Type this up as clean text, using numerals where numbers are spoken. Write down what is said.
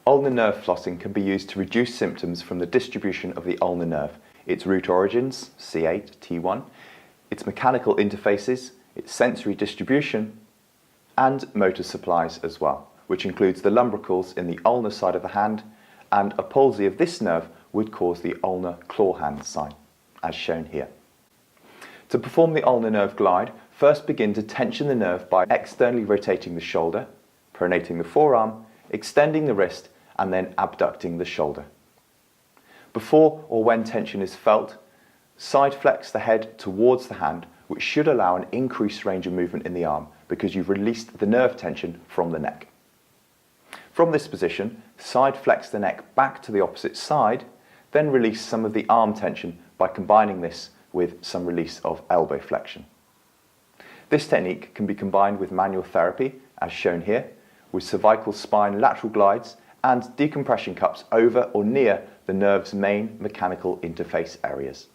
Ulnar nerve flossing can be used to reduce symptoms from the distribution of the ulnar nerve, its root origins, C8, T1, its mechanical interfaces, its sensory distribution, and motor supplies as well, which includes the lumbricals in the ulnar side of the hand, and a palsy of this nerve would cause the ulnar claw hand sign, as shown here. To perform the ulnar nerve glide, first begin to tension the nerve by externally rotating the shoulder, pronating the forearm, extending the wrist, and then abducting the shoulder. Before or when tension is felt, side flex the head towards the hand, which should allow an increased range of movement in the arm because you've released the nerve tension from the neck. From this position, side flex the neck back to the opposite side, then release some of the arm tension by combining this with some release of elbow flexion. This technique can be combined with manual therapy, as shown here, with cervical spine lateral glides and decompression cups over or near the nerve's main mechanical interface areas.